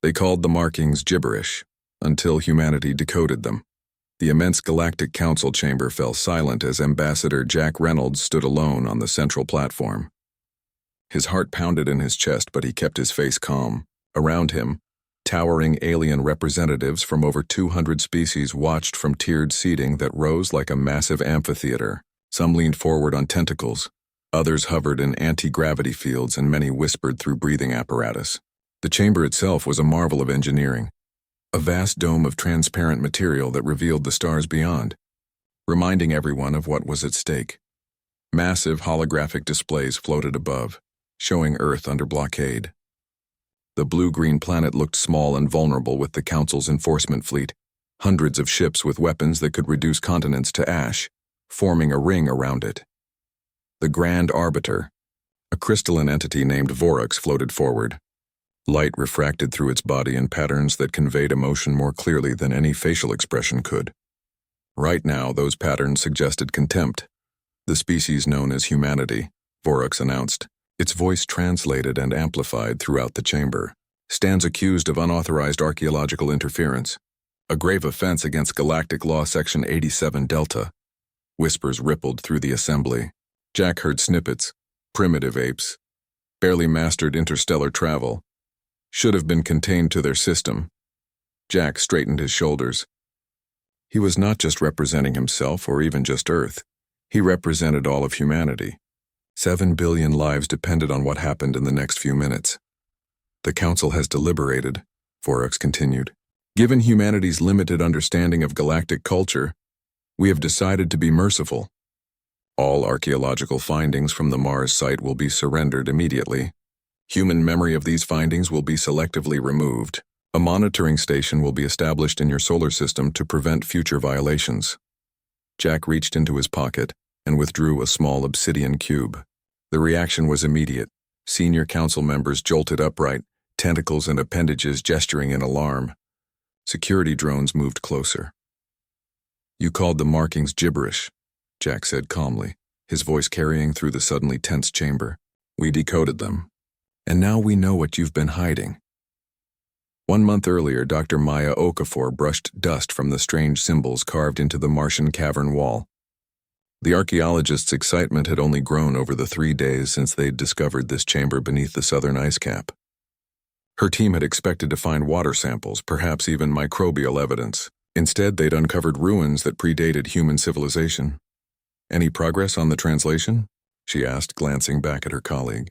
They called the markings gibberish, until humanity decoded them. The immense Galactic Council chamber fell silent as Ambassador Jack Reynolds stood alone on the central platform. His heart pounded in his chest, but he kept his face calm. Around him, towering alien representatives from over 200 species watched from tiered seating that rose like a massive amphitheater. Some leaned forward on tentacles, others hovered in anti-gravity fields, and many whispered through breathing apparatus. The chamber itself was a marvel of engineering, a vast dome of transparent material that revealed the stars beyond, reminding everyone of what was at stake. Massive holographic displays floated above, showing Earth under blockade. The blue-green planet looked small and vulnerable with the Council's enforcement fleet, hundreds of ships with weapons that could reduce continents to ash, forming a ring around it. The Grand Arbiter, a crystalline entity named Vorux, floated forward. Light refracted through its body in patterns that conveyed emotion more clearly than any facial expression could. Right now, those patterns suggested contempt. The species known as humanity, Vorux announced, its voice translated and amplified throughout the chamber, stands accused of unauthorized archaeological interference, a grave offense against Galactic Law Section 87 Delta. Whispers rippled through the assembly. Jack heard snippets. Primitive apes. Barely mastered interstellar travel. Should have been contained to their system. Jack straightened his shoulders. He was not just representing himself or even just Earth. He represented all of humanity. 7 billion lives depended on what happened in the next few minutes. The Council has deliberated, Vorux continued. Given humanity's limited understanding of galactic culture, we have decided to be merciful. All archaeological findings from the Mars site will be surrendered immediately. Human memory of these findings will be selectively removed. A monitoring station will be established in your solar system to prevent future violations. Jack reached into his pocket and withdrew a small obsidian cube. The reaction was immediate. Senior council members jolted upright, tentacles and appendages gesturing in alarm. Security drones moved closer. You called the markings gibberish, Jack said calmly, his voice carrying through the suddenly tense chamber. We decoded them. And now we know what you've been hiding. 1 month earlier, Dr. Maya Okafor brushed dust from the strange symbols carved into the Martian cavern wall. The archaeologists' excitement had only grown over the 3 days since they'd discovered this chamber beneath the southern ice cap. Her team had expected to find water samples, perhaps even microbial evidence. Instead, they'd uncovered ruins that predated human civilization. Any progress on the translation? She asked, glancing back at her colleague.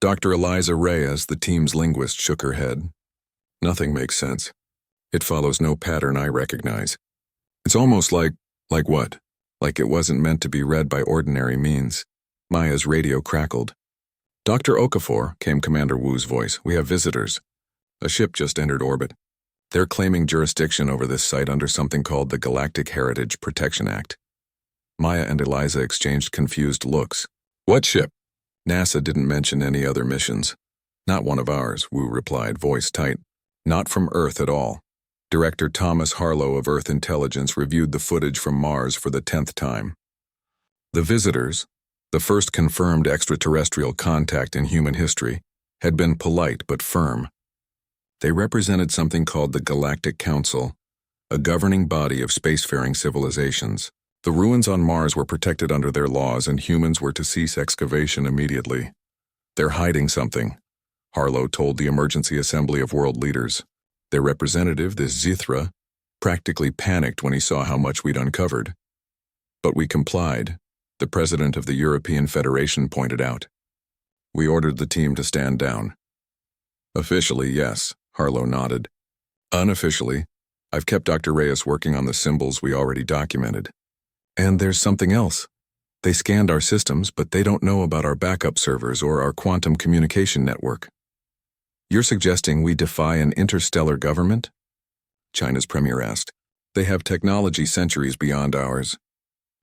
Dr. Eliza Reyes, the team's linguist, shook her head. Nothing makes sense. It follows no pattern I recognize. It's almost like what? Like it wasn't meant to be read by ordinary means. Maya's radio crackled. Dr. Okafor, came Commander Wu's voice, we have visitors. A ship just entered orbit. They're claiming jurisdiction over this site under something called the Galactic Heritage Protection Act. Maya and Eliza exchanged confused looks. What ship? NASA didn't mention any other missions. Not one of ours, Wu replied, voice tight. Not from Earth at all. Director Thomas Harlow of Earth Intelligence reviewed the footage from Mars for the 10th time. The visitors, the first confirmed extraterrestrial contact in human history, had been polite but firm. They represented something called the Galactic Council, a governing body of spacefaring civilizations. The ruins on Mars were protected under their laws, and humans were to cease excavation immediately. They're hiding something, Harlow told the Emergency Assembly of World Leaders. Their representative, this Zithra, practically panicked when he saw how much we'd uncovered. But we complied, the president of the European Federation pointed out. We ordered the team to stand down. Officially, yes, Harlow nodded. Unofficially, I've kept Dr. Reyes working on the symbols we already documented. And there's something else. They scanned our systems, but they don't know about our backup servers or our quantum communication network. You're suggesting we defy an interstellar government? China's premier asked. They have technology centuries beyond ours.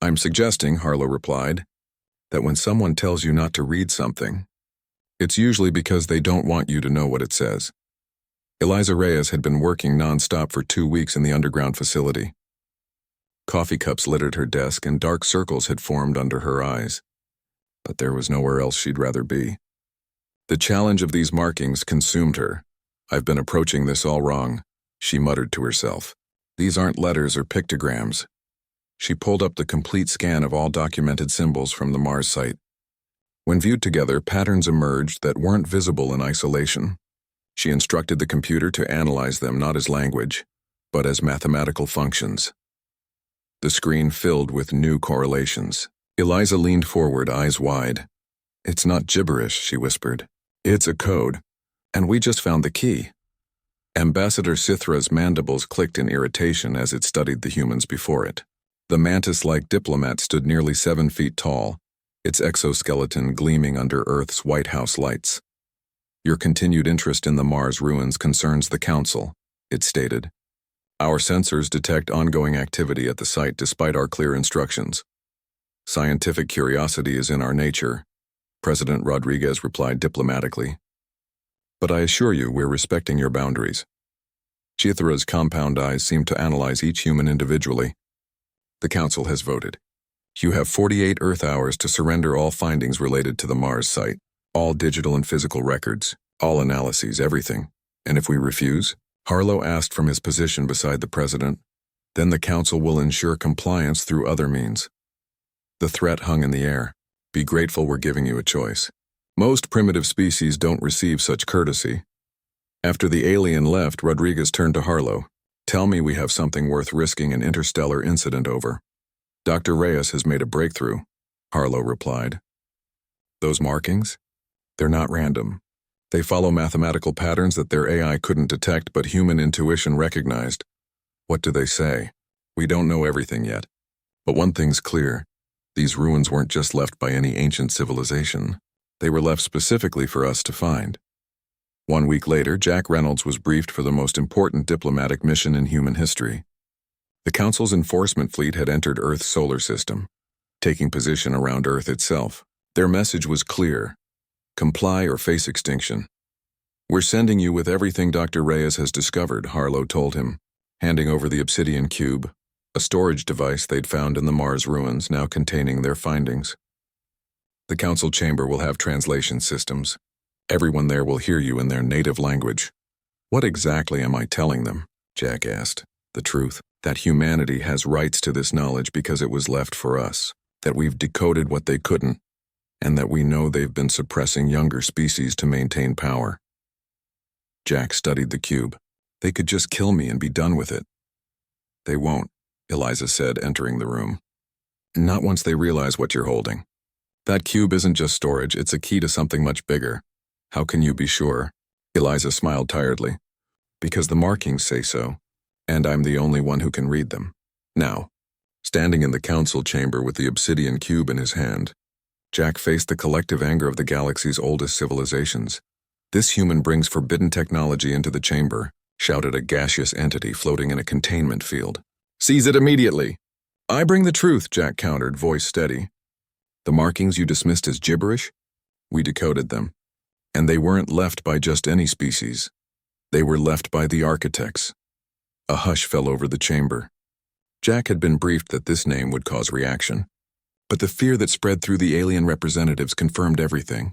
I'm suggesting, Harlow replied, that when someone tells you not to read something, it's usually because they don't want you to know what it says. Eliza Reyes had been working non-stop for 2 weeks in the underground facility. Coffee cups littered her desk and dark circles had formed under her eyes. But there was nowhere else she'd rather be. The challenge of these markings consumed her, I've been approaching this all wrong, she muttered to herself. These aren't letters or pictograms. She pulled up the complete scan of all documented symbols from the Mars site. When viewed together, patterns emerged that weren't visible in isolation. She instructed the computer to analyze them not as language, but as mathematical functions. The screen filled with new correlations. Eliza leaned forward, eyes wide. It's not gibberish, she whispered. It's a code, and we just found the key. Ambassador Sithra's mandibles clicked in irritation as it studied the humans before it. The mantis-like diplomat stood nearly 7 feet tall, its exoskeleton gleaming under Earth's White House lights. Your continued interest in the Mars ruins concerns the Council, it stated. Our sensors detect ongoing activity at the site despite our clear instructions. Scientific curiosity is in our nature, President Rodriguez replied diplomatically. But I assure you we're respecting your boundaries. Chithra's compound eyes seemed to analyze each human individually. The Council has voted. You have 48 Earth hours to surrender all findings related to the Mars site, all digital and physical records, all analyses, everything. And if we refuse? Harlow asked from his position beside the President. Then the Council will ensure compliance through other means. The threat hung in the air. Be grateful we're giving you a choice. Most primitive species don't receive such courtesy. After the alien left, Rodriguez turned to Harlow. Tell me we have something worth risking an interstellar incident over. Dr. Reyes has made a breakthrough, Harlow replied. Those markings? They're not random. They follow mathematical patterns that their AI couldn't detect but human intuition recognized. What do they say? We don't know everything yet. But one thing's clear. These ruins weren't just left by any ancient civilization. They were left specifically for us to find. 1 week later, Jack Reynolds was briefed for the most important diplomatic mission in human history. The Council's enforcement fleet had entered Earth's solar system, taking position around Earth itself. Their message was clear. Comply or face extinction. We're sending you with everything Dr. Reyes has discovered, Harlow told him, handing over the obsidian cube, a storage device they'd found in the Mars ruins now containing their findings. The Council chamber will have translation systems. Everyone there will hear you in their native language. What exactly am I telling them? Jack asked. The truth, that humanity has rights to this knowledge because it was left for us, that we've decoded what they couldn't, and that we know they've been suppressing younger species to maintain power. Jack studied the cube. They could just kill me and be done with it. They won't, Eliza said, entering the room. Not once they realize what you're holding. That cube isn't just storage, it's a key to something much bigger. How can you be sure? Eliza smiled tiredly. Because the markings say so, and I'm the only one who can read them. Now, standing in the council chamber with the obsidian cube in his hand, Jack faced the collective anger of the galaxy's oldest civilizations. This human brings forbidden technology into the chamber, shouted a gaseous entity floating in a containment field. Seize it immediately! I bring the truth, Jack countered, voice steady. The markings you dismissed as gibberish? We decoded them. And they weren't left by just any species. They were left by the architects. A hush fell over the chamber. Jack had been briefed that this name would cause reaction. But the fear that spread through the alien representatives confirmed everything.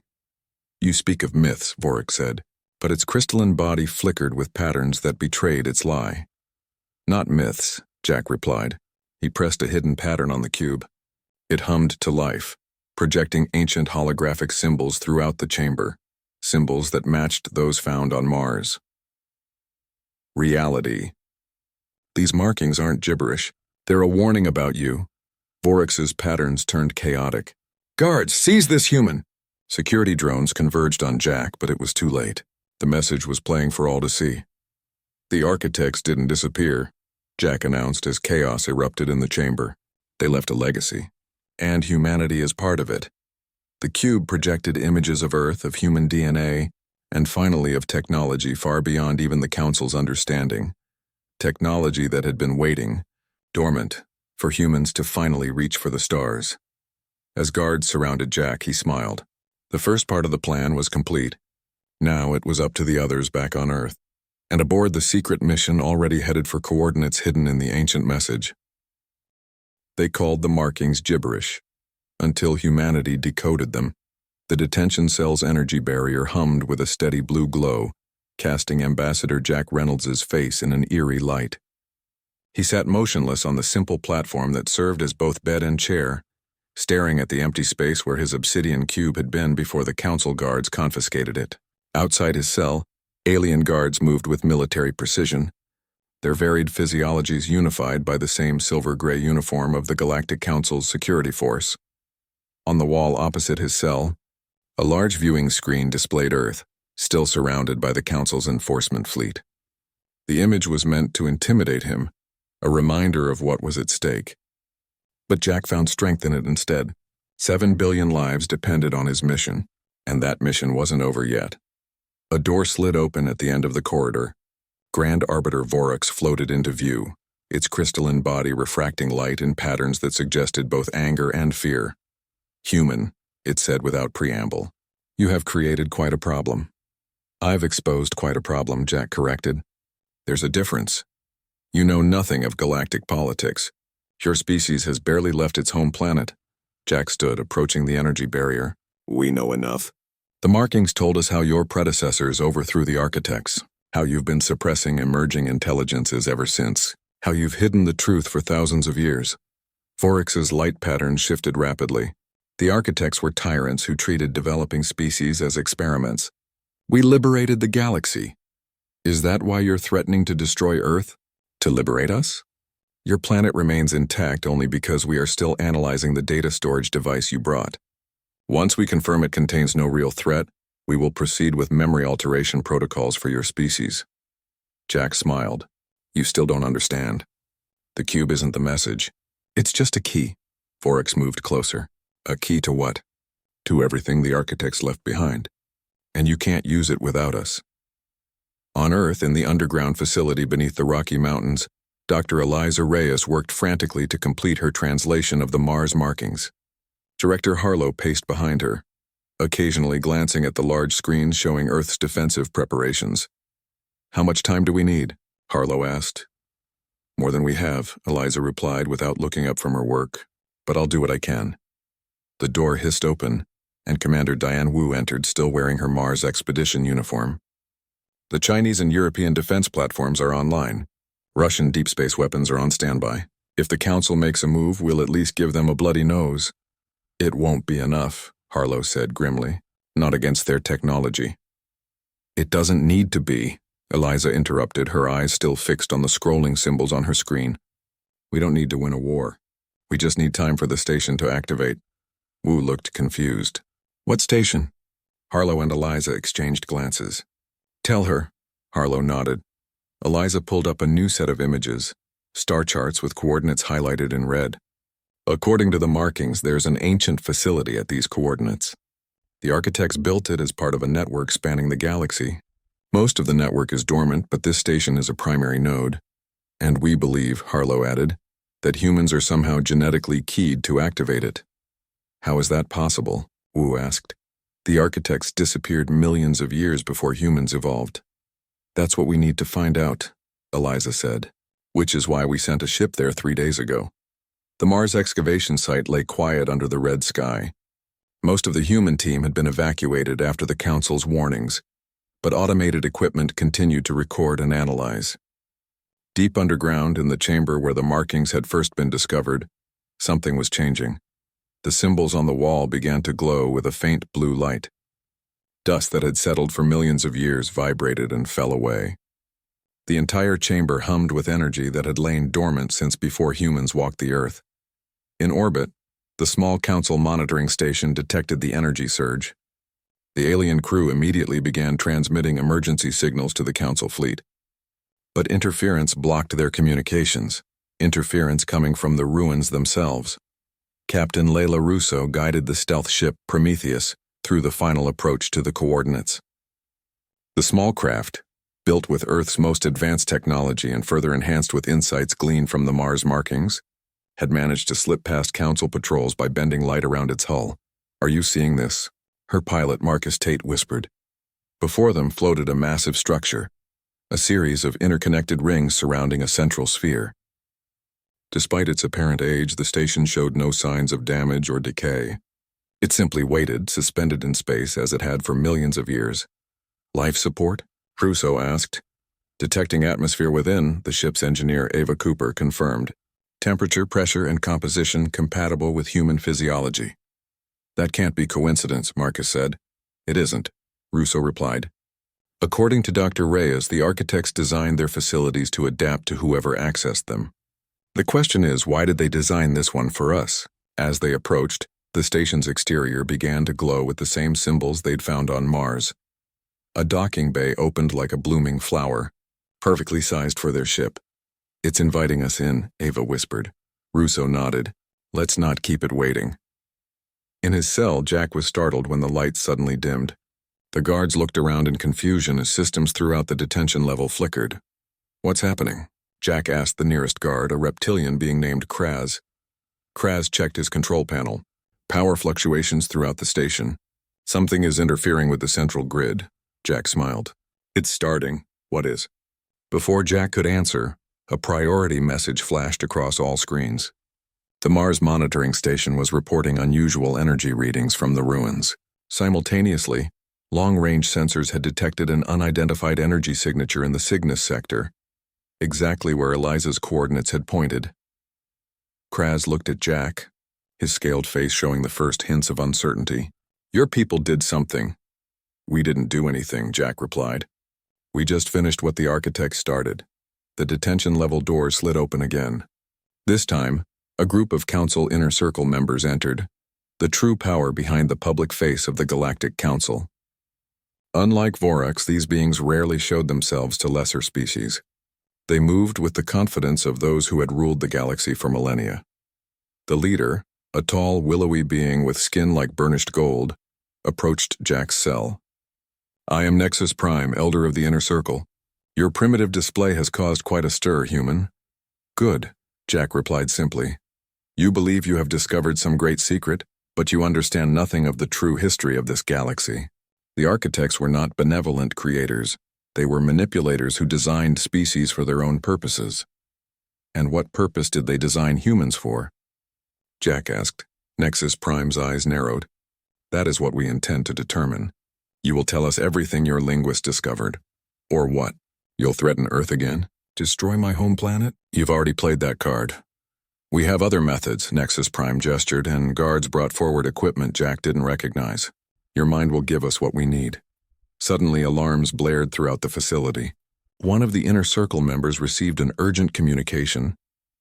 You speak of myths, Vorik said, but its crystalline body flickered with patterns that betrayed its lie. Not myths, Jack replied. He pressed a hidden pattern on the cube. It hummed to life, projecting ancient holographic symbols throughout the chamber, symbols that matched those found on Mars. Reality. These markings aren't gibberish. They're a warning about you. Vorix's patterns turned chaotic. Guards, seize this human! Security drones converged on Jack, but it was too late. The message was playing for all to see. The architects didn't disappear, Jack announced as chaos erupted in the chamber. They left a legacy. And humanity is part of it. The cube projected images of Earth, of human DNA, and finally of technology far beyond even the Council's understanding. Technology that had been waiting, dormant, for humans to finally reach for the stars. As guards surrounded Jack, he smiled. The first part of the plan was complete. Now it was up to the others back on Earth, and aboard the secret mission already headed for coordinates hidden in the ancient message. They called the markings gibberish, until humanity decoded them. The detention cell's energy barrier hummed with a steady blue glow, casting Ambassador Jack Reynolds's face in an eerie light. He sat motionless on the simple platform that served as both bed and chair, staring at the empty space where his obsidian cube had been before the council guards confiscated it. Outside his cell, alien guards moved with military precision, their varied physiologies unified by the same silver-gray uniform of the Galactic Council's security force. On the wall opposite his cell, a large viewing screen displayed Earth, still surrounded by the Council's enforcement fleet. The image was meant to intimidate him, a reminder of what was at stake. But Jack found strength in it instead. 7 billion lives depended on his mission, and that mission wasn't over yet. A door slid open at the end of the corridor. Grand Arbiter Vorax floated into view, its crystalline body refracting light in patterns that suggested both anger and fear. "Human," it said without preamble. "You have created quite a problem." "I've exposed quite a problem," Jack corrected. "There's a difference. You know nothing of galactic politics. Your species has barely left its home planet." Jack stood, approaching the energy barrier. "We know enough. The markings told us how your predecessors overthrew the architects, how you've been suppressing emerging intelligences ever since, how you've hidden the truth for thousands of years." Vorax's light patterns shifted rapidly. "The architects were tyrants who treated developing species as experiments. We liberated the galaxy. Is that why you're threatening to destroy Earth? To liberate us? Your planet remains intact only because we are still analyzing the data storage device you brought. Once we confirm it contains no real threat, we will proceed with memory alteration protocols for your species." Jack smiled. "You still don't understand. The cube isn't the message. It's just a key." Vorax moved closer. "A key to what?" "To everything the architects left behind. And you can't use it without us." On Earth, in the underground facility beneath the Rocky Mountains, Dr. Eliza Reyes worked frantically to complete her translation of the Mars markings. Director Harlow paced behind her, occasionally glancing at the large screens showing Earth's defensive preparations. "How much time do we need?" Harlow asked. "More than we have," Eliza replied without looking up from her work, "but I'll do what I can." The door hissed open, and Commander Diane Wu entered, still wearing her Mars expedition uniform. "The Chinese and European defense platforms are online. Russian deep space weapons are on standby. If the Council makes a move, we'll at least give them a bloody nose." "It won't be enough," Harlow said grimly. "Not against their technology." "It doesn't need to be," Eliza interrupted, her eyes still fixed on the scrolling symbols on her screen. "We don't need to win a war. We just need time for the station to activate." Wu looked confused. "What station?" Harlow and Eliza exchanged glances. "Tell her." Harlow nodded. Eliza pulled up a new set of images, star charts with coordinates highlighted in red. "According to the markings, there's an ancient facility at these coordinates. The architects built it as part of a network spanning the galaxy. Most of the network is dormant, but this station is a primary node. And we believe," Harlow added, "that humans are somehow genetically keyed to activate it." "How is that possible?" Wu asked. "The architects disappeared millions of years before humans evolved." "That's what we need to find out," Eliza said, "which is why we sent a ship there 3 days ago." The Mars excavation site lay quiet under the red sky. Most of the human team had been evacuated after the Council's warnings, but automated equipment continued to record and analyze. Deep underground, in the chamber where the markings had first been discovered, something was changing. The symbols on the wall began to glow with a faint blue light. Dust that had settled for millions of years vibrated and fell away. The entire chamber hummed with energy that had lain dormant since before humans walked the Earth. In orbit, the small Council monitoring station detected the energy surge. The alien crew immediately began transmitting emergency signals to the Council fleet. But interference blocked their communications, interference coming from the ruins themselves. Captain Layla Russo guided the stealth ship Prometheus through the final approach to the coordinates. The small craft, built with Earth's most advanced technology and further enhanced with insights gleaned from the Mars markings, had managed to slip past Council patrols by bending light around its hull. "Are you seeing this?" her pilot Marcus Tate whispered. Before them floated a massive structure, a series of interconnected rings surrounding a central sphere. Despite its apparent age, the station showed no signs of damage or decay. It simply waited, suspended in space as it had for millions of years. "Life support?" Russo asked. Detecting atmosphere within, the ship's engineer Ava Cooper confirmed. Temperature, pressure, and composition compatible with human physiology. That can't be coincidence, Marcus said. It isn't, Russo replied. According to Dr. Reyes, the architects designed their facilities to adapt to whoever accessed them. The question is, why did they design this one for us? As they approached, the station's exterior began to glow with the same symbols they'd found on Mars. A docking bay opened like a blooming flower, perfectly sized for their ship. It's inviting us in, Ava whispered. Russo nodded. Let's not keep it waiting. In his cell, Jack was startled when the lights suddenly dimmed. The guards looked around in confusion as systems throughout the detention level flickered. What's happening? Jack asked the nearest guard, a reptilian being named Kraz. Kraz checked his control panel. Power fluctuations throughout the station. Something is interfering with the central grid. Jack smiled. It's starting. What is? Before Jack could answer, a priority message flashed across all screens. The Mars monitoring station was reporting unusual energy readings from the ruins. Simultaneously, long-range sensors had detected an unidentified energy signature in the Cygnus sector, exactly where Eliza's coordinates had pointed. Kraz looked at Jack, his scaled face showing the first hints of uncertainty. Your people did something. We didn't do anything, Jack replied. We just finished what the architects started. The detention level doors slid open again. This time, a group of Council Inner Circle members entered, the true power behind the public face of the Galactic Council. Unlike Vorax, these beings rarely showed themselves to lesser species. They moved with the confidence of those who had ruled the galaxy for millennia. The leader, a tall, willowy being with skin like burnished gold, approached Jack's cell. I am Nexus Prime, Elder of the Inner Circle. Your primitive display has caused quite a stir, human. Good, Jack replied simply. You believe you have discovered some great secret, but you understand nothing of the true history of this galaxy. The architects were not benevolent creators. They were manipulators who designed species for their own purposes. And what purpose did they design humans for? Jack asked. Nexus Prime's eyes narrowed. That is what we intend to determine. You will tell us everything your linguist discovered. Or what? You'll threaten Earth again? Destroy my home planet? You've already played that card. We have other methods, Nexus Prime gestured, and guards brought forward equipment Jack didn't recognize. Your mind will give us what we need. Suddenly, alarms blared throughout the facility. One of the Inner Circle members received an urgent communication,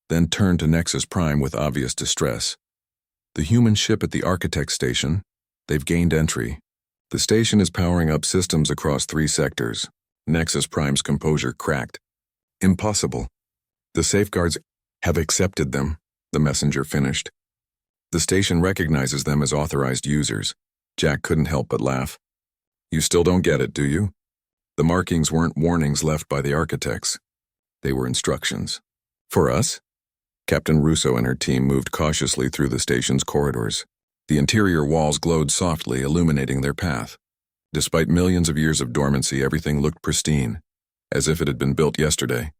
then turned to Nexus Prime with obvious distress. The human ship at the Architect Station, they've gained entry. The station is powering up systems across 3 sectors. Nexus Prime's composure cracked. Impossible. The safeguards have accepted them, the messenger finished. The station recognizes them as authorized users. Jack couldn't help but laugh. You still don't get it, do you? The markings weren't warnings left by the architects. They were instructions. For us? Captain Russo and her team moved cautiously through the station's corridors. The interior walls glowed softly, illuminating their path. Despite millions of years of dormancy, everything looked pristine, as if it had been built yesterday.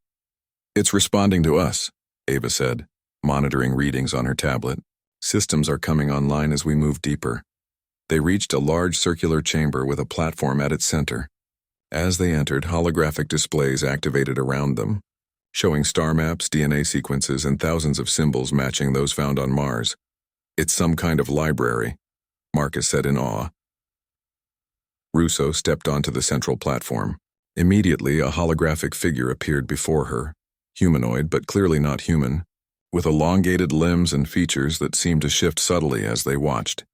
It's responding to us, Ava said, monitoring readings on her tablet. Systems are coming online as we move deeper. They reached a large circular chamber with a platform at its center. As they entered, holographic displays activated around them, showing star maps, DNA sequences, and thousands of symbols matching those found on Mars. It's some kind of library, Marcus said in awe. Russo stepped onto the central platform. Immediately, a holographic figure appeared before her, humanoid but clearly not human, with elongated limbs and features that seemed to shift subtly as they watched.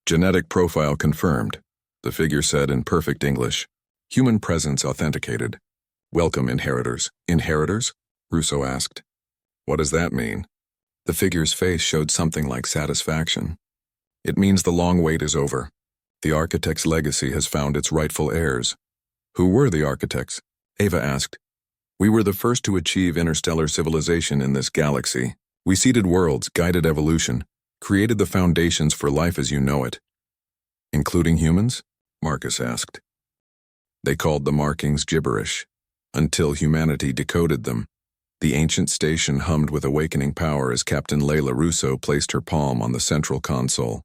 Genetic profile confirmed, the figure said in perfect English. Human presence authenticated. Welcome, inheritors. Inheritors? Russo asked. What does that mean? The figure's face showed something like satisfaction. It means the long wait is over. The architect's legacy has found its rightful heirs. Who were the architects? Ava asked. We were the first to achieve interstellar civilization in this galaxy. We seeded worlds, guided evolution, created the foundations for life as you know it. Including humans? Marcus asked. They called the markings gibberish, until humanity decoded them. The ancient station hummed with awakening power as Captain Layla Russo placed her palm on the central console.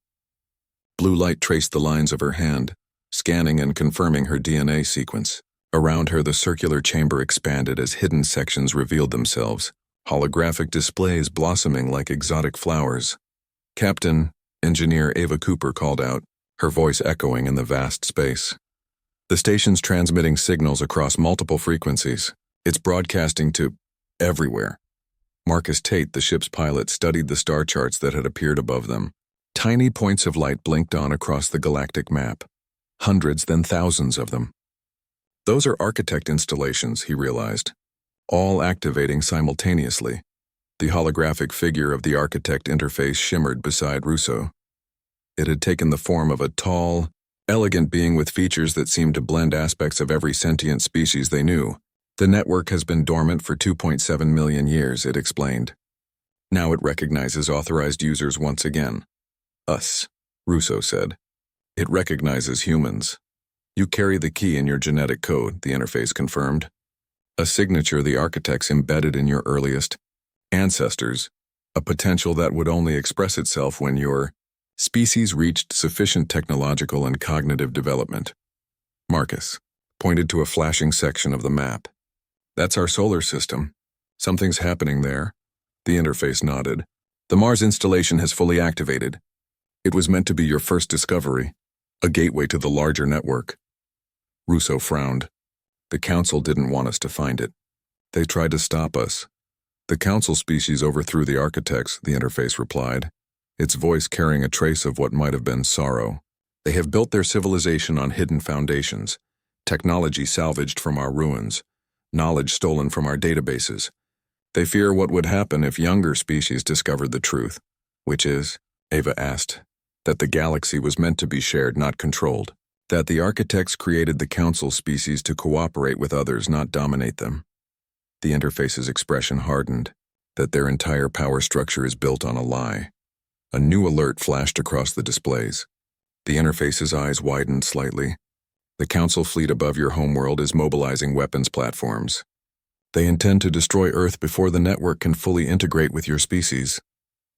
Blue light traced the lines of her hand, scanning and confirming her DNA sequence. Around her, the circular chamber expanded as hidden sections revealed themselves, holographic displays blossoming like exotic flowers. "Captain," Engineer Ava Cooper called out, her voice echoing in the vast space. "The station's transmitting signals across multiple frequencies. It's broadcasting to everywhere." Marcus Tate, the ship's pilot, studied the star charts that had appeared above them. Tiny points of light blinked on across the galactic map. Hundreds, then thousands of them. Those are architect installations, he realized, all activating simultaneously. The holographic figure of the architect interface shimmered beside Russo. It had taken the form of a tall, elegant being with features that seemed to blend aspects of every sentient species they knew. "The network has been dormant for 2.7 million years, it explained. "Now it recognizes authorized users once again." "Us," Russo said. "It recognizes humans. You carry the key in your genetic code," the interface confirmed. "A signature the architects embedded in your earliest ancestors, a potential that would only express itself when your species reached sufficient technological and cognitive development." Marcus pointed to a flashing section of the map. "That's our solar system. Something's happening there." The interface nodded. "The Mars installation has fully activated. It was meant to be your first discovery, a gateway to the larger network." Russo frowned. "The Council didn't want us to find it. They tried to stop us." "The Council species overthrew the architects," the interface replied, its voice carrying a trace of what might have been sorrow. "They have built their civilization on hidden foundations, technology salvaged from our ruins, knowledge stolen from our databases. They fear what would happen if younger species discovered the truth." "Which is?" Ava asked. "That the galaxy was meant to be shared, not controlled. That the architects created the Council species to cooperate with others, not dominate them." The interface's expression hardened. "That their entire power structure is built on a lie." A new alert flashed across the displays. The interface's eyes widened slightly. "The Council fleet above your homeworld is mobilizing weapons platforms. They intend to destroy Earth before the network can fully integrate with your species."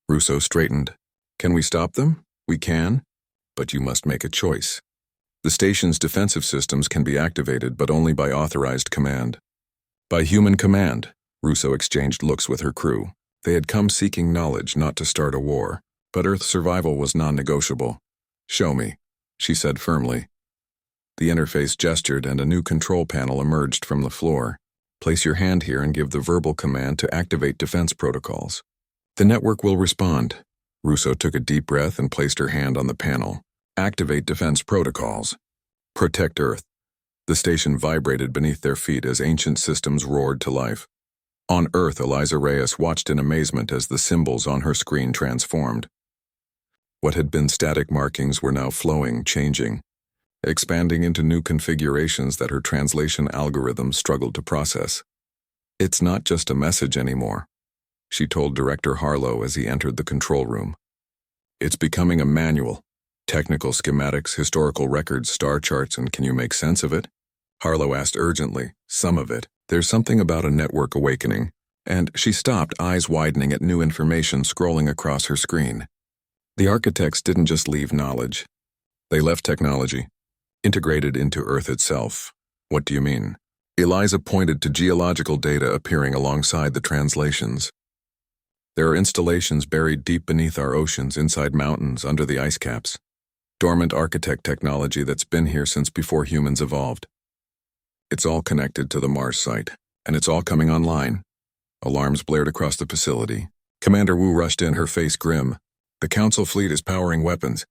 Russo straightened. "Can we stop them? We can. But you must make a choice. The station's defensive systems can be activated, but only by authorized command." "By human command." Russo exchanged looks with her crew. They had come seeking knowledge, not to start a war. But Earth's survival was non-negotiable. "Show me," she said firmly. The interface gestured and a new control panel emerged from the floor. "Place your hand here and give the verbal command to activate defense protocols. The network will respond." Russo took a deep breath and placed her hand on the panel. "Activate defense protocols. Protect Earth." The station vibrated beneath their feet as ancient systems roared to life. On Earth, Eliza Reyes watched in amazement as the symbols on her screen transformed. What had been static markings were now flowing, changing, expanding into new configurations that her translation algorithms struggled to process. "It's not just a message anymore," she told Director Harlow as he entered the control room. "It's becoming a manual. Technical schematics, historical records, star charts, and can you make sense of it?" Harlow asked urgently. "Some of it. There's something about a network awakening." And she stopped, eyes widening at new information scrolling across her screen. "The architects didn't just leave knowledge. They left technology, integrated into Earth itself." "What do you mean?" Eliza pointed to geological data appearing alongside the translations. "There are installations buried deep beneath our oceans, inside mountains, under the ice caps. Dormant architect technology that's been here since before humans evolved. It's all connected to the Mars site, and it's all coming online." Alarms blared across the facility. Commander Wu rushed in, her face grim. "The Council fleet is powering weapons.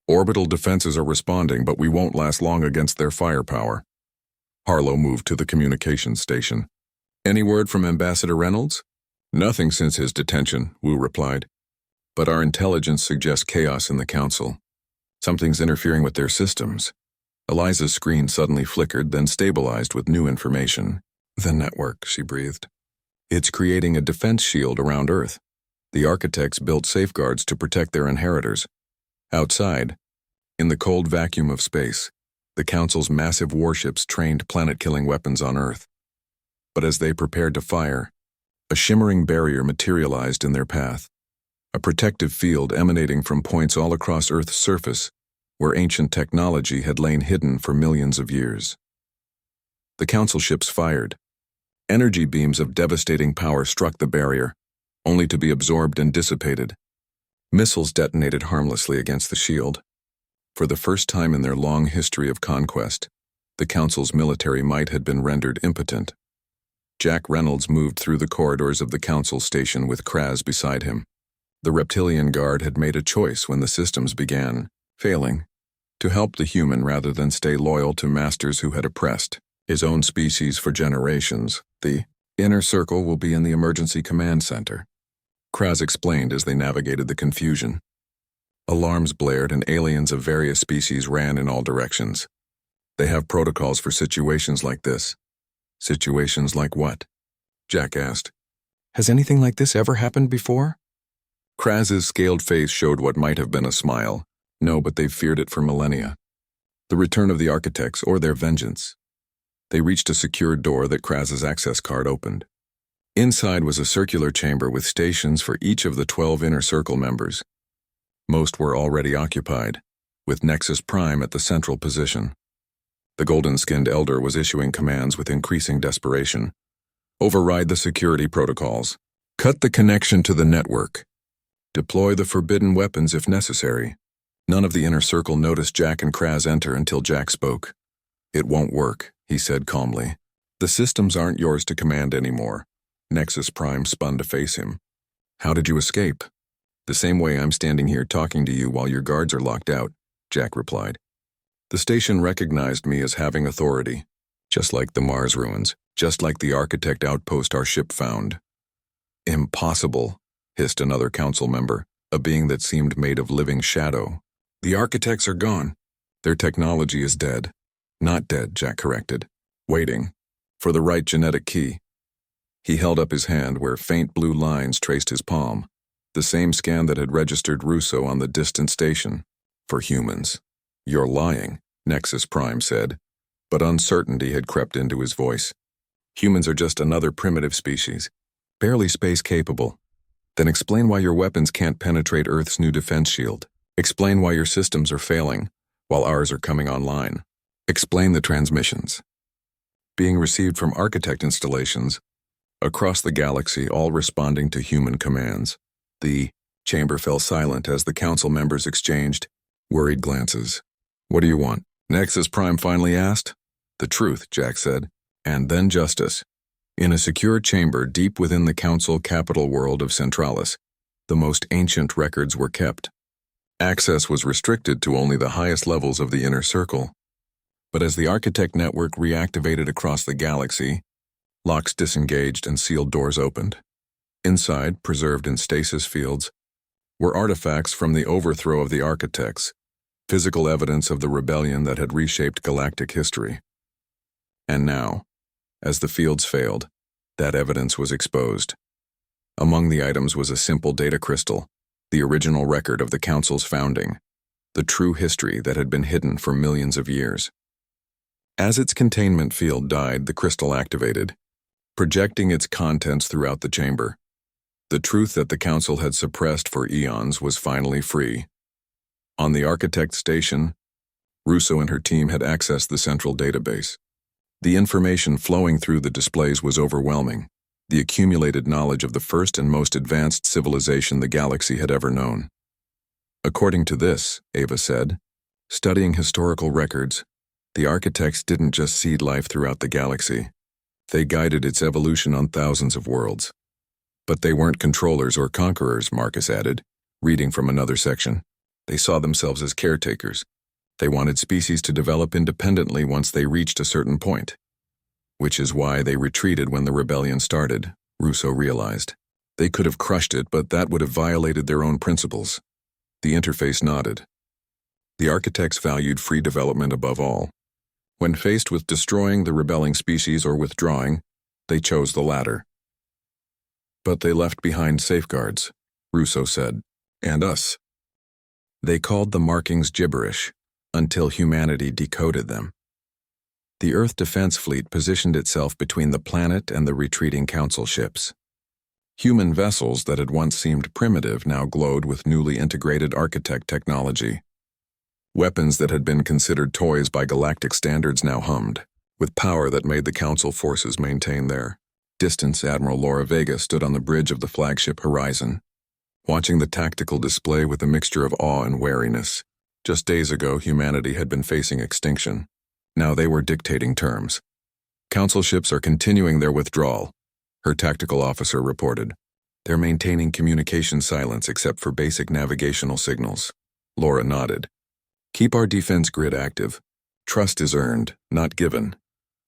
Orbital defenses are responding, but we won't last long against their firepower." Harlow moved to the communications station. "Any word from Ambassador Reynolds?" "Nothing since his detention," Wu replied. "But our intelligence suggests chaos in the Council. Something's interfering with their systems." Eliza's screen suddenly flickered, then stabilized with new information. "The network," she breathed. "It's creating a defense shield around Earth. The architects built safeguards to protect their inheritors. Outside, in the cold vacuum of space, the Council's massive warships trained planet-killing weapons on Earth. But as they prepared to fire, a shimmering barrier materialized in their path, a protective field emanating from points all across Earth's surface where ancient technology had lain hidden for millions of years. The council ships fired. Energy beams of devastating power struck the barrier, only to be absorbed and dissipated. Missiles detonated harmlessly against the shield. For the first time in their long history of conquest, the council's military might had been rendered impotent. Jack Reynolds moved through the corridors of the council station with Kraz beside him. The reptilian guard had made a choice when the systems began failing, to help the human rather than stay loyal to masters who had oppressed his own species for generations. The inner circle will be in the emergency command center, Kraz explained as they navigated the confusion. Alarms blared and aliens of various species ran in all directions. They have protocols for situations like this. Situations like what? Jack asked. Has anything like this ever happened before? Kraz's scaled face showed what might have been a smile. No, but they've feared it for millennia. The return of the architects or their vengeance. They reached a secured door that Kraz's access card opened. Inside was a circular chamber with stations for each of the 12 Inner Circle members. Most were already occupied, with Nexus Prime at the central position. The golden-skinned elder was issuing commands with increasing desperation. Override the security protocols. Cut the connection to the network. Deploy the forbidden weapons if necessary. None of the Inner Circle noticed Jack and Kraz enter until Jack spoke. It won't work, he said calmly. The systems aren't yours to command anymore. Nexus Prime spun to face him. How did you escape? The same way I'm standing here talking to you while your guards are locked out, Jack replied. The station recognized me as having authority, just like the Mars ruins, just like the architect outpost our ship found. Impossible, hissed another council member, a being that seemed made of living shadow. The architects are gone. Their technology is dead. Not dead, Jack corrected. Waiting. For the right genetic key. He held up his hand where faint blue lines traced his palm, the same scan that had registered Russo on the distant station. For humans. You're lying, Nexus Prime said, but uncertainty had crept into his voice. Humans are just another primitive species, barely space-capable. Then explain why your weapons can't penetrate Earth's new defense shield. Explain why your systems are failing, while ours are coming online. Explain the transmissions. Being received from architect installations, across the galaxy, all responding to human commands. The chamber fell silent as the council members exchanged worried glances. What do you want? Nexus Prime finally asked. The truth, Jack said, and then justice. In a secure chamber deep within the council capital world of Centralis, the most ancient records were kept. Access was restricted to only the highest levels of the Inner Circle. But as the architect network reactivated across the galaxy, locks disengaged and sealed doors opened. Inside, preserved in stasis fields, were artifacts from the overthrow of the architects, physical evidence of the rebellion that had reshaped galactic history. And now, as the fields failed, that evidence was exposed. Among the items was a simple data crystal, the original record of the Council's founding, the true history that had been hidden for millions of years. As its containment field died, the crystal activated, projecting its contents throughout the chamber. The truth that the Council had suppressed for eons was finally free. On the architect station, Russo and her team had accessed the central database. The information flowing through the displays was overwhelming, the accumulated knowledge of the first and most advanced civilization the galaxy had ever known. According to this, Ava said, studying historical records, the architects didn't just seed life throughout the galaxy. They guided its evolution on thousands of worlds. But they weren't controllers or conquerors, Marcus added, reading from another section. They saw themselves as caretakers. They wanted species to develop independently once they reached a certain point. Which is why they retreated when the rebellion started, Russo realized. They could have crushed it, but that would have violated their own principles. The interface nodded. The architects valued free development above all. When faced with destroying the rebelling species or withdrawing, they chose the latter. But they left behind safeguards, Russo said, and us. They called the markings gibberish, until humanity decoded them. The Earth Defense Fleet positioned itself between the planet and the retreating Council ships. Human vessels that had once seemed primitive now glowed with newly integrated architect technology. Weapons that had been considered toys by galactic standards now hummed. with power that made the Council forces maintain their distance. Admiral Laura Vega stood on the bridge of the flagship Horizon, watching the tactical display with a mixture of awe and wariness. Just days ago, humanity had been facing extinction. Now they were dictating terms. Council ships are continuing their withdrawal, her tactical officer reported. They're maintaining communication silence except for basic navigational signals. Laura nodded. Keep our defense grid active. Trust is earned, not given.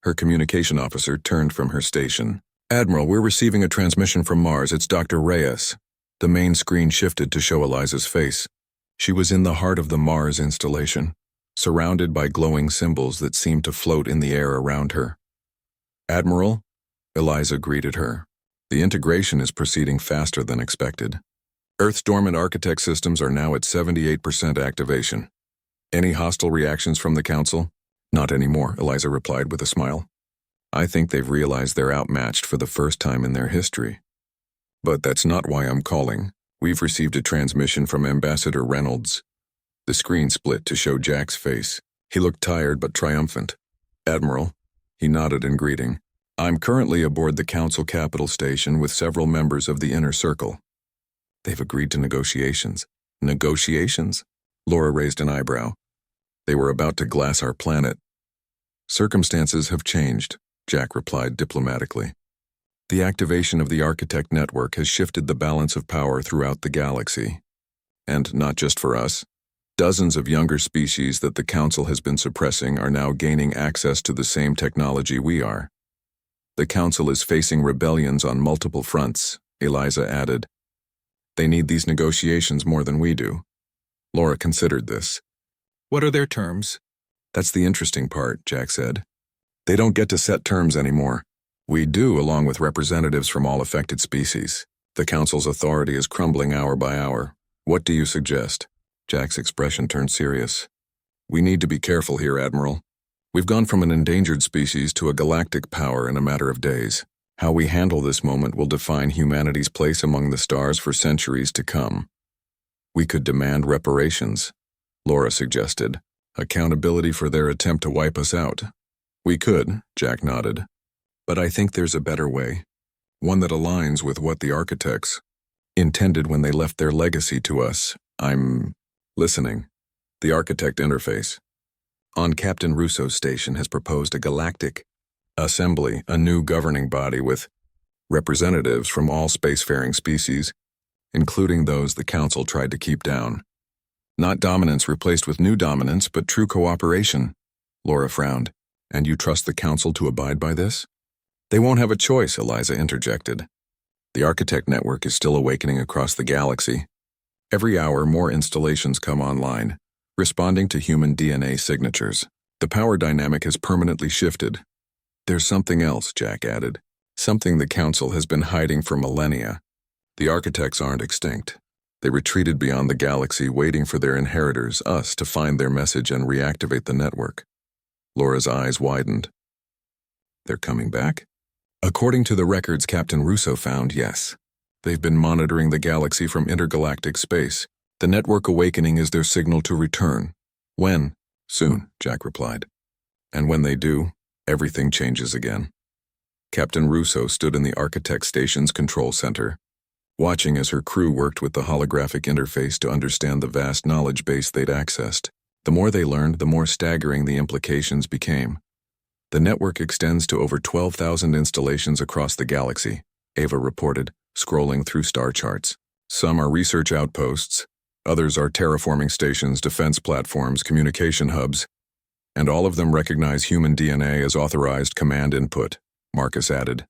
Her communication officer turned from her station. Admiral, we're receiving a transmission from Mars. It's Dr. Reyes. The main screen shifted to show Eliza's face. She was in the heart of the Mars installation, surrounded by glowing symbols that seemed to float in the air around her. Admiral, Eliza greeted her. The integration is proceeding faster than expected. Earth's dormant architect systems are now at 78% activation. Any hostile reactions from the Council? Not anymore, Eliza replied with a smile. I think they've realized they're outmatched for the first time in their history. But that's not why I'm calling. We've received a transmission from Ambassador Reynolds. The screen split to show Jack's face. He looked tired but triumphant. Admiral, he nodded in greeting. I'm currently aboard the Council Capital Station with several members of the Inner Circle. They've agreed to negotiations. Negotiations? Laura raised an eyebrow. They were about to glass our planet. Circumstances have changed, Jack replied diplomatically. The activation of the Architect Network has shifted the balance of power throughout the galaxy. And not just for us. Dozens of younger species that the Council has been suppressing are now gaining access to the same technology we are. The Council is facing rebellions on multiple fronts, Eliza added. They need these negotiations more than we do. Laura considered this. What are their terms? That's the interesting part, Jack said. They don't get to set terms anymore. We do, along with representatives from all affected species. The Council's authority is crumbling hour by hour. What do you suggest? Jack's expression turned serious. We need to be careful here, Admiral. We've gone from an endangered species to a galactic power in a matter of days. How we handle this moment will define humanity's place among the stars for centuries to come. We could demand reparations, Laura suggested. Accountability for their attempt to wipe us out. We could, Jack nodded. But I think there's a better way. One that aligns with what the architects intended when they left their legacy to us. I'm listening. The architect interface. On Captain Russo's station has proposed a galactic assembly, a new governing body with representatives from all spacefaring species, including those the Council tried to keep down. Not dominance replaced with new dominance, but true cooperation. Laura frowned. And you trust the Council to abide by this? They won't have a choice, Eliza interjected. The Architect Network is still awakening across the galaxy. Every hour, more installations come online, responding to human DNA signatures. The power dynamic has permanently shifted. There's something else, Jack added. Something the Council has been hiding for millennia. The architects aren't extinct. They retreated beyond the galaxy, waiting for their inheritors, us, to find their message and reactivate the network. Laura's eyes widened. They're coming back? According to the records Captain Russo found, yes. They've been monitoring the galaxy from intergalactic space. The network awakening is their signal to return. When? Soon, Jack replied. And when they do, everything changes again. Captain Russo stood in the Architect Station's control center, watching as her crew worked with the holographic interface to understand the vast knowledge base they'd accessed. The more they learned, the more staggering the implications became. The network extends to over 12,000 installations across the galaxy, Ava reported, scrolling through star charts. Some are research outposts, others are terraforming stations, defense platforms, communication hubs, and all of them recognize human DNA as authorized command input, Marcus added.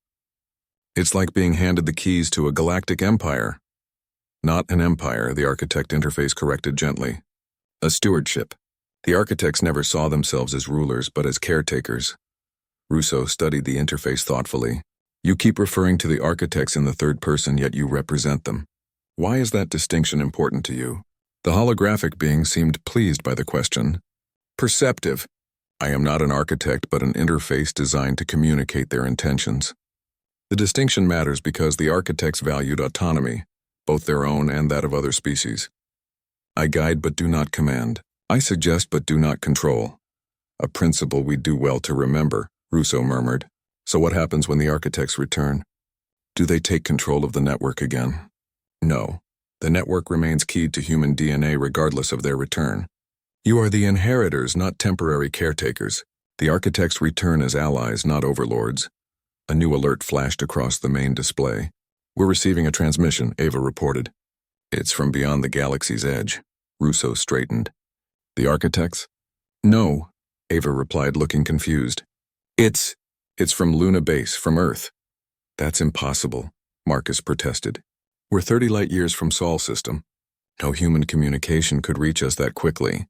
It's like being handed the keys to a galactic empire. Not an empire, the architect interface corrected gently. A stewardship. The architects never saw themselves as rulers, but as caretakers. Russo studied the interface thoughtfully. You keep referring to the architects in the third person, yet you represent them. Why is that distinction important to you? The holographic being seemed pleased by the question. Perceptive. I am not an architect, but an interface designed to communicate their intentions. The distinction matters because the architects valued autonomy, both their own and that of other species. I guide but do not command. I suggest but do not control. A principle we do well to remember. Russo murmured. So what happens when the architects return? Do they take control of the network again? No. The network remains keyed to human DNA regardless of their return. You are the inheritors, not temporary caretakers. The architects return as allies, not overlords. A new alert flashed across the main display. We're receiving a transmission, Ava reported. It's from beyond the galaxy's edge. Russo straightened. The architects? No, Ava replied, looking confused. It's from Luna Base, from Earth. That's impossible, Marcus protested. We're 30 light years from Sol system. No human communication could reach us that quickly.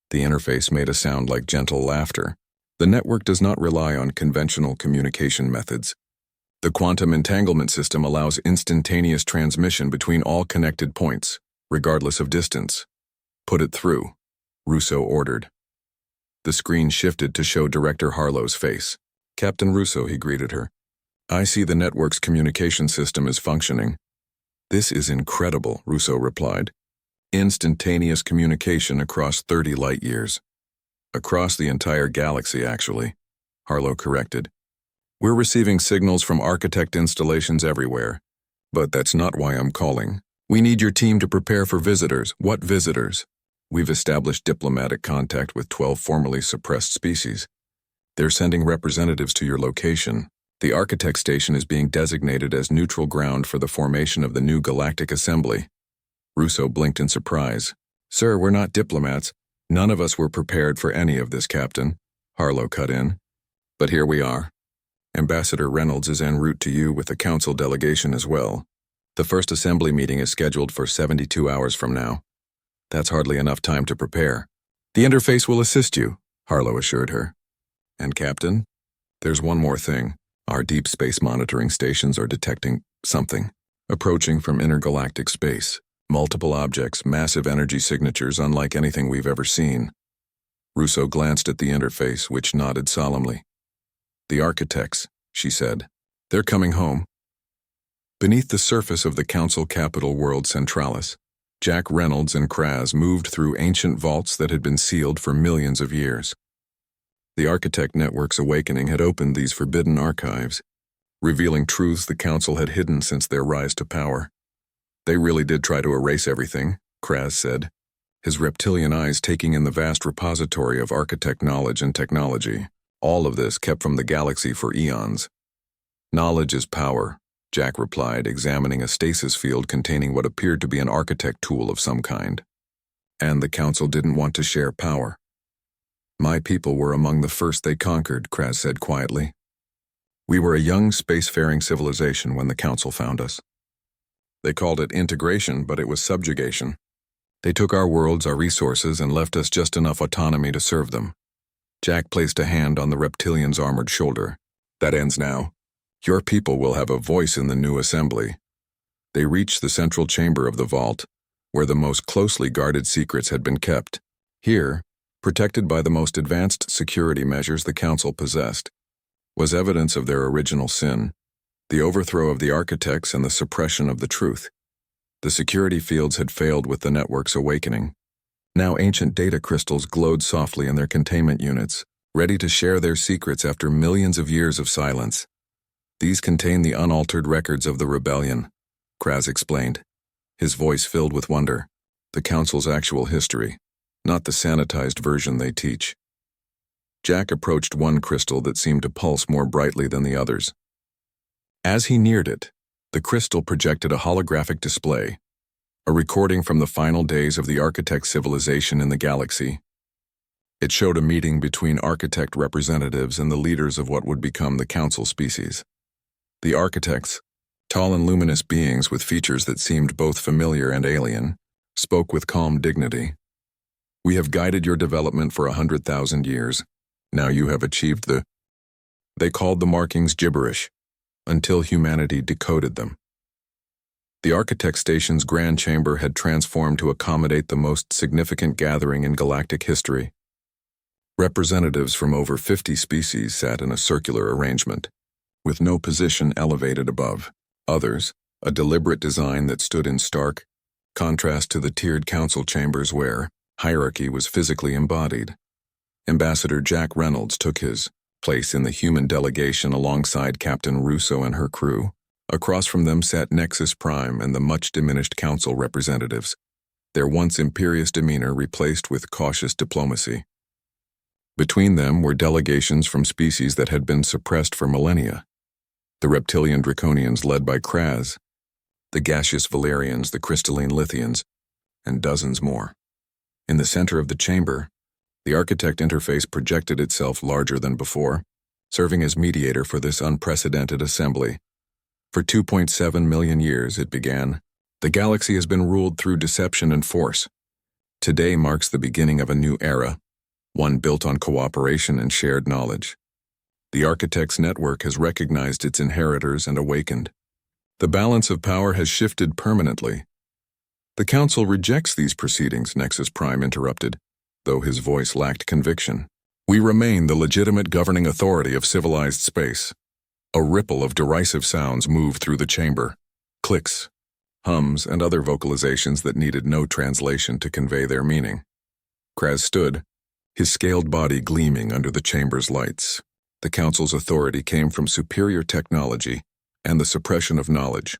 The interface made a sound like gentle laughter. The network does not rely on conventional communication methods. The quantum entanglement system allows instantaneous transmission between all connected points, regardless of distance. Put it through, Russo ordered. The screen shifted to show Director Harlow's face. Captain Russo, he greeted her. I see the network's communication system is functioning. This is incredible, Russo replied. Instantaneous communication across 30 light years. Across the entire galaxy, actually, Harlow corrected. We're receiving signals from architect installations everywhere. But that's not why I'm calling. We need your team to prepare for visitors. What visitors? We've established diplomatic contact with 12 formerly suppressed species. They're sending representatives to your location. The architect station is being designated as neutral ground for the formation of the new Galactic Assembly. Russo blinked in surprise. Sir, we're not diplomats. None of us were prepared for any of this, Captain. Harlow cut in. But here we are. Ambassador Reynolds is en route to you with the council delegation as well. The first assembly meeting is scheduled for 72 hours from now. That's hardly enough time to prepare. The interface will assist you, Harlow assured her. And Captain, there's one more thing. Our deep space monitoring stations are detecting something approaching from intergalactic space. Multiple objects, massive energy signatures unlike anything we've ever seen. Russo glanced at the interface, which nodded solemnly. The architects, she said. They're coming home. Beneath the surface of the council capital world Centralis, Jack Reynolds and Kraz moved through ancient vaults that had been sealed for millions of years. The architect network's awakening had opened these forbidden archives, revealing truths the council had hidden since their rise to power. They really did try to erase everything, Kraz said, his reptilian eyes taking in the vast repository of architect knowledge and technology, all of this kept from the galaxy for eons. Knowledge is power, Jack replied, examining a stasis field containing what appeared to be an architect tool of some kind. And the council didn't want to share power. My people were among the first they conquered, Kraz said quietly. We were a young spacefaring civilization when the council found us. They called it integration, but it was subjugation. They took our worlds, our resources, and left us just enough autonomy to serve them. Jack placed a hand on the reptilian's armored shoulder. That ends now. Your people will have a voice in the new assembly. They reached the central chamber of the vault, where the most closely guarded secrets had been kept. Here, protected by the most advanced security measures the council possessed, was evidence of their original sin. The overthrow of the architects and the suppression of the truth. The security fields had failed with the network's awakening. Now ancient data crystals glowed softly in their containment units, ready to share their secrets after millions of years of silence. These contain the unaltered records of the rebellion, Kraz explained, his voice filled with wonder. The council's actual history, not the sanitized version they teach. Jack approached one crystal that seemed to pulse more brightly than the others. As he neared it, the crystal projected a holographic display, a recording from the final days of the architect civilization in the galaxy. It showed a meeting between architect representatives and the leaders of what would become the council species. The architects, tall and luminous beings with features that seemed both familiar and alien, spoke with calm dignity. We have guided your development for 100,000 years. Now you have achieved They called the markings gibberish, until humanity decoded them. The architect station's grand chamber had transformed to accommodate the most significant gathering in galactic history. Representatives from over 50 species sat in a circular arrangement, with no position elevated above. Others, a deliberate design that stood in stark contrast to the tiered council chambers where hierarchy was physically embodied. Ambassador Jack Reynolds took his place in the human delegation alongside Captain Russo and her crew. Across from them sat Nexus Prime and the much-diminished council representatives, their once imperious demeanor replaced with cautious diplomacy. Between them were delegations from species that had been suppressed for millennia. The reptilian draconians led by Kraz, the gaseous Valerians, the crystalline Lithians, and dozens more. In the center of the chamber, the architect interface projected itself larger than before, serving as mediator for this unprecedented assembly. For 2.7 million years, it began, the galaxy has been ruled through deception and force. Today marks the beginning of a new era, one built on cooperation and shared knowledge. The architect's network has recognized its inheritors and awakened. The balance of power has shifted permanently. The Council rejects these proceedings, Nexus Prime interrupted, though his voice lacked conviction. We remain the legitimate governing authority of civilized space. A ripple of derisive sounds moved through the chamber. Clicks, hums, and other vocalizations that needed no translation to convey their meaning. Kraz stood, his scaled body gleaming under the chamber's lights. The Council's authority came from superior technology and the suppression of knowledge.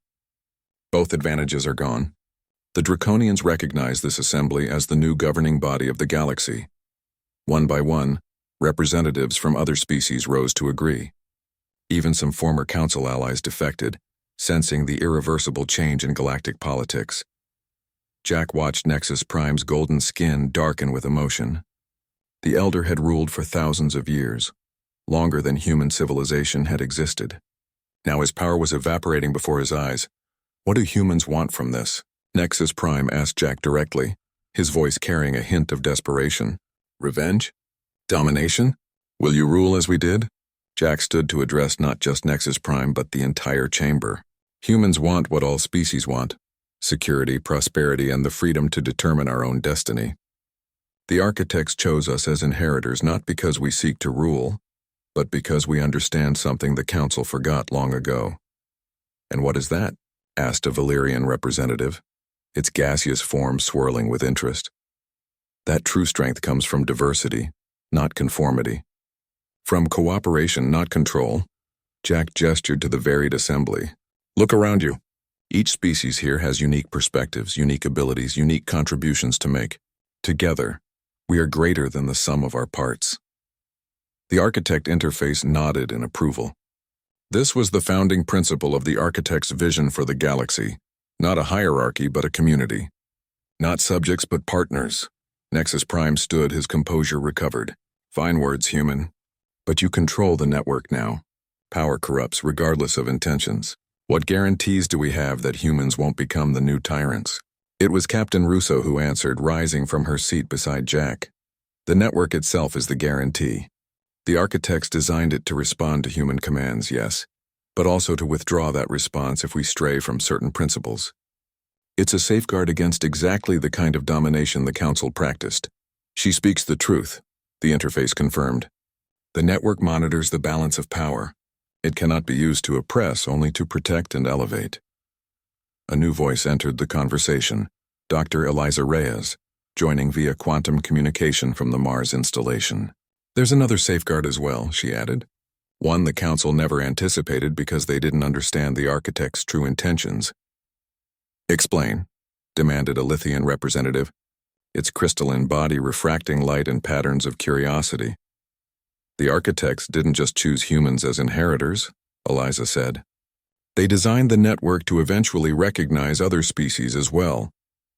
Both advantages are gone. The Draconians recognize this assembly as the new governing body of the galaxy. One by one, representatives from other species rose to agree. Even some former Council allies defected, sensing the irreversible change in galactic politics. Jack watched Nexus Prime's golden skin darken with emotion. The Elder had ruled for thousands of years, longer than human civilization had existed. Now his power was evaporating before his eyes. What do humans want from this? Nexus Prime asked Jack directly, his voice carrying a hint of desperation. Revenge? Domination? Will you rule as we did? Jack stood to address not just Nexus Prime but the entire chamber. Humans want what all species want: security, prosperity, and the freedom to determine our own destiny. The architects chose us as inheritors not because we seek to rule, but because we understand something the Council forgot long ago. And what is that? Asked a Valerian representative, its gaseous form swirling with interest. That true strength comes from diversity, not conformity. From cooperation, not control. Jack gestured to the varied assembly. Look around you. Each species here has unique perspectives, unique abilities, unique contributions to make. Together, we are greater than the sum of our parts. The architect interface nodded in approval. This was the founding principle of the architect's vision for the galaxy. Not a hierarchy, but a community. Not subjects, but partners. Nexus Prime stood, his composure recovered. Fine words, human. But you control the network now. Power corrupts regardless of intentions. What guarantees do we have that humans won't become the new tyrants? It was Captain Russo who answered, rising from her seat beside Jack. The network itself is the guarantee. The architects designed it to respond to human commands, yes, but also to withdraw that response if we stray from certain principles. It's a safeguard against exactly the kind of domination the Council practiced. She speaks the truth, the interface confirmed. The network monitors the balance of power. It cannot be used to oppress, only to protect and elevate. A new voice entered the conversation, Dr. Eliza Reyes, joining via quantum communication from the Mars installation. There's another safeguard as well, she added. One the Council never anticipated because they didn't understand the architect's true intentions. Explain, demanded a Lithian representative, its crystalline body refracting light in patterns of curiosity. The architects didn't just choose humans as inheritors, Eliza said. They designed the network to eventually recognize other species as well,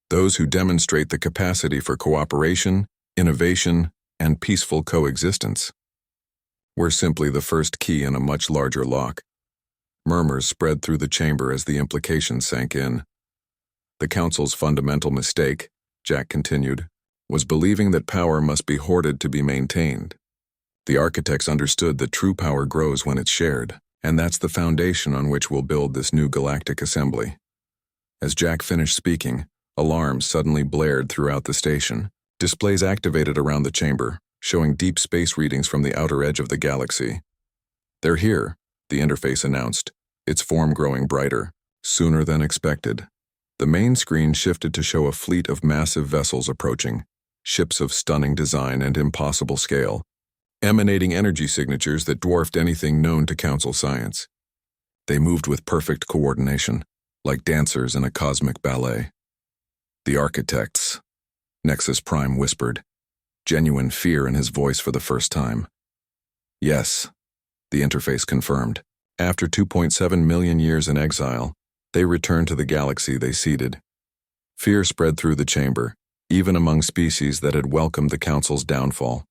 those who demonstrate the capacity for cooperation, innovation, and peaceful coexistence. We're simply the first key in a much larger lock. Murmurs spread through the chamber as the implications sank in. The Council's fundamental mistake, Jack continued, was believing that power must be hoarded to be maintained. The architects understood that true power grows when it's shared, and that's the foundation on which we'll build this new galactic assembly. As Jack finished speaking, alarms suddenly blared throughout the station. Displays activated around the chamber, showing deep space readings from the outer edge of the galaxy. They're here, the interface announced, its form growing brighter, sooner than expected. The main screen shifted to show a fleet of massive vessels approaching, ships of stunning design and impossible scale. emanating energy signatures that dwarfed anything known to Council science. They moved with perfect coordination, like dancers in a cosmic ballet. The architects, Nexus Prime whispered, genuine fear in his voice for the first time. Yes, the interface confirmed. After 2.7 million years in exile, they returned to the galaxy they seeded. Fear spread through the chamber, even among species that had welcomed the Council's downfall.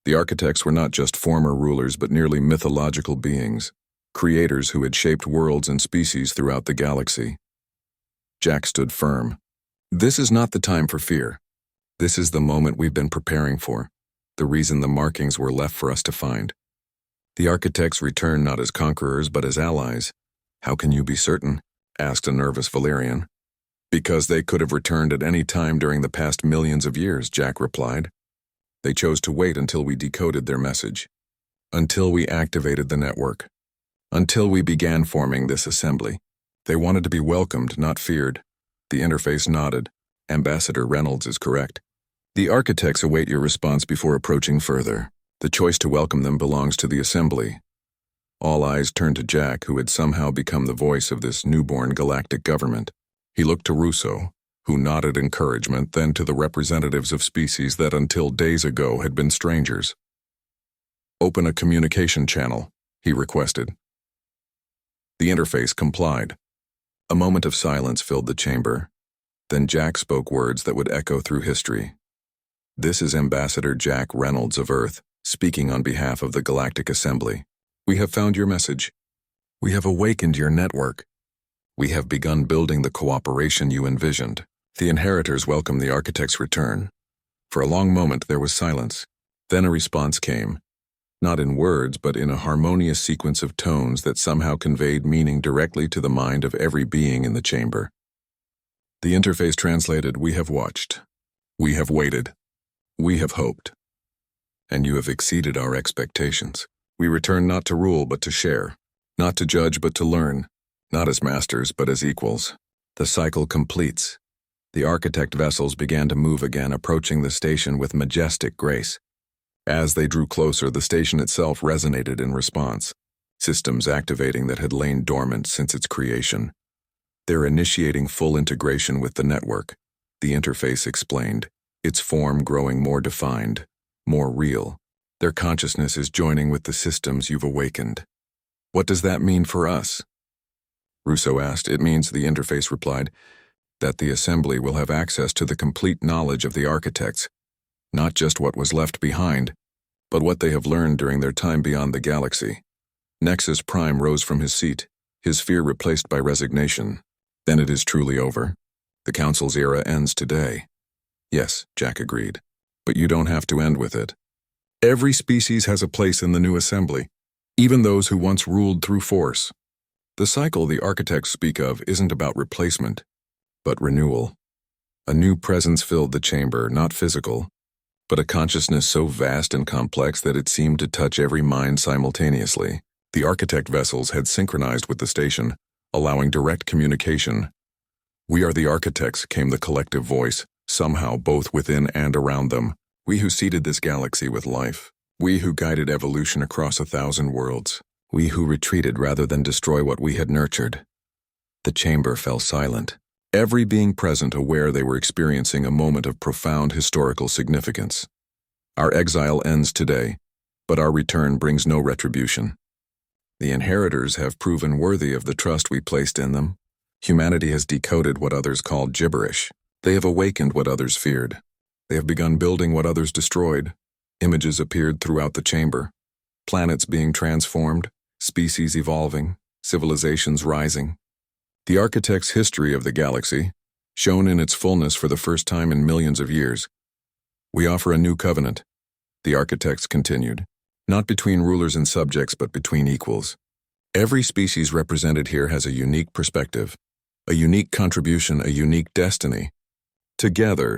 The architects were not just former rulers but nearly mythological beings, creators who had shaped worlds and species throughout the galaxy. Jack stood firm. This is not the time for fear. This is the moment we've been preparing for, the reason the markings were left for us to find. The architects returned not as conquerors but as allies. How can you be certain? Asked a nervous Valerian. Because they could have returned at any time during the past millions of years, Jack replied. They chose to wait until we decoded their message, until we activated the network, until we began forming this assembly. They wanted to be welcomed, not feared. The interface nodded. Ambassador Reynolds is correct. The architects await your response before approaching further. The choice to welcome them belongs to the assembly. All eyes turned to Jack, who had somehow become the voice of this newborn galactic government. He looked to Russo, who nodded encouragement, then to the representatives of species that until days ago had been strangers. Open a communication channel, he requested. The interface complied. A moment of silence filled the chamber. Then Jack spoke words that would echo through history. This is Ambassador Jack Reynolds of Earth, speaking on behalf of the Galactic Assembly. We have found your message. We have awakened your network. We have begun building the cooperation you envisioned. The inheritors welcomed the architect's return. For a long moment there was silence. Then a response came, not in words but in a harmonious sequence of tones that somehow conveyed meaning directly to the mind of every being in the chamber. The interface translated, "We have watched. We have waited. We have hoped. And you have exceeded our expectations. We return not to rule but to share, not to judge but to learn, not as masters but as equals." The cycle completes. The architect vessels began to move again, approaching the station with majestic grace. As they drew closer, the station itself resonated in response, systems activating that had lain dormant since its creation. They're initiating full integration with the network, the interface explained, its form growing more defined, more real. Their consciousness is joining with the systems you've awakened. What does that mean for us? Russo asked. It means, the interface replied, that the assembly will have access to the complete knowledge of the architects, not just what was left behind, but what they have learned during their time beyond the galaxy. Nexus Prime rose from his seat, his fear replaced by resignation. Then it is truly over. The Council's era ends today. Yes, Jack agreed. But you don't have to end with it. Every species has a place in the new assembly, even those who once ruled through force. The cycle the architects speak of isn't about replacement, but renewal. A new presence filled the chamber, not physical, but a consciousness so vast and complex that it seemed to touch every mind simultaneously. The architect vessels had synchronized with the station, allowing direct communication. "We are the architects," came the collective voice, somehow both within and around them. "We who seeded this galaxy with life. We who guided evolution across 1,000 worlds. We who retreated rather than destroy what we had nurtured." The chamber fell silent, every being present aware they were experiencing a moment of profound historical significance. Our exile ends today, but our return brings no retribution. The inheritors have proven worthy of the trust we placed in them. Humanity has decoded what others called gibberish. They have awakened what others feared. They have begun building what others destroyed. Images appeared throughout the chamber. Planets being transformed, species evolving, civilizations rising. The architect's history of the galaxy, shown in its fullness for the first time in millions of years. "We offer a new covenant," the architects continued, "not between rulers and subjects but between equals. Every species represented here has a unique perspective, a unique contribution, a unique destiny. Together,